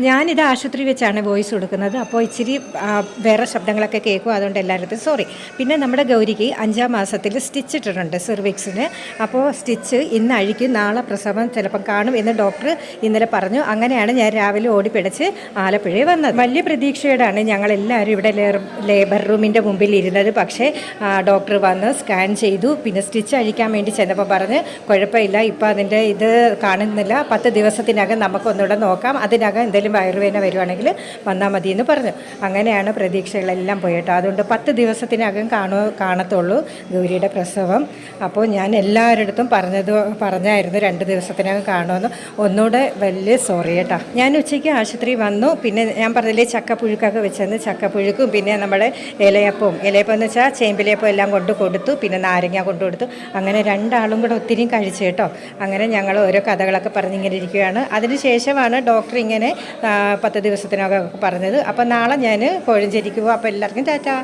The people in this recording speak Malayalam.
ഞാനിത് ആശുപത്രി വെച്ചാണ് വോയിസ് കൊടുക്കുന്നത്. അപ്പോൾ ഇച്ചിരി വേറെ ശബ്ദങ്ങളൊക്കെ കേൾക്കും, അതുകൊണ്ട് എല്ലാവരും സോറി. പിന്നെ നമ്മുടെ ഗൗരിക്ക് 5-ാം മാസത്തിൽ സ്റ്റിച്ച് ഇട്ടിട്ടുണ്ട് സെർവിക്സിന്. അപ്പോൾ സ്റ്റിച്ച് ഇന്ന് അഴിക്കും, നാളെ പ്രസവം ചിലപ്പം കാണും എന്ന് ഡോക്ടർ ഇന്നലെ പറഞ്ഞു. അങ്ങനെയാണ് ഞാൻ രാവിലെ ഓടിപ്പിടിച്ച് ആലപ്പുഴയിൽ വന്നത്. വലിയ പ്രതീക്ഷയോടാണ് ഞങ്ങളെല്ലാവരും ഇവിടെ ലേബർ റൂമിൻ്റെ മുമ്പിൽ ഇരുന്നത്. പക്ഷേ ഡോക്ടർ വന്ന് സ്കാൻ ചെയ്തു. പിന്നെ സ്റ്റിച്ച് അഴിക്കാൻ വേണ്ടി ചെന്നപ്പോൾ പറഞ്ഞ് കുഴപ്പമില്ല, ഇപ്പോൾ അതിൻ്റെ ഇത് കാണുന്നില്ല, 10 ദിവസത്തിനകം നമുക്കൊന്നുകൂടെ നോക്കാം, അതിനകം എന്തെങ്കിലും വയറുവേദന വരുവാണെങ്കിൽ വന്നാൽ മതി എന്ന് പറഞ്ഞു. അങ്ങനെയാണ് പ്രതീക്ഷകളെല്ലാം പോയിട്ടോ. അതുകൊണ്ട് 10 ദിവസത്തിനകം കാണത്തുള്ളൂ ഗൗരിയുടെ പ്രസവം. അപ്പോൾ ഞാൻ എല്ലാവരുടെ അടുത്തും പറഞ്ഞായിരുന്നു 2 ദിവസത്തിനകം കാണുമെന്ന്. ഒന്നുകൂടെ വലിയ സോറി കേട്ടോ. ഞാൻ ഉച്ചയ്ക്ക് ആശുപത്രി വന്നു. പിന്നെ ഞാൻ പറഞ്ഞില്ലേ ചക്കപ്പുഴുക്കൊക്കെ വെച്ചെന്ന്, ചക്കപ്പുഴുക്കും പിന്നെ നമ്മുടെ ഇലയപ്പം എന്ന് വെച്ചാൽ ചേമ്പിലയപ്പം എല്ലാം കൊണ്ട് കൊടുത്തു. പിന്നെ നാരങ്ങ കൊണ്ടു കൊടുത്തു. അങ്ങനെ 2 ആളും കൂടെ ഒത്തിരിയും കഴിച്ചു കേട്ടോ. അങ്ങനെ ഞങ്ങൾ ഓരോ കഥകളൊക്കെ പറഞ്ഞിങ്ങനെ ഇരിക്കുകയാണ്. അതിന് ശേഷമാണ് ഡോക്ടർ ഇങ്ങനെ 10 ദിവസത്തിനകം പറഞ്ഞത്. അപ്പോൾ നാളെ ഞാൻ കോഴഞ്ചേരിക്ക് പോകും. അപ്പോൾ എല്ലാവർക്കും ടാറ്റാ.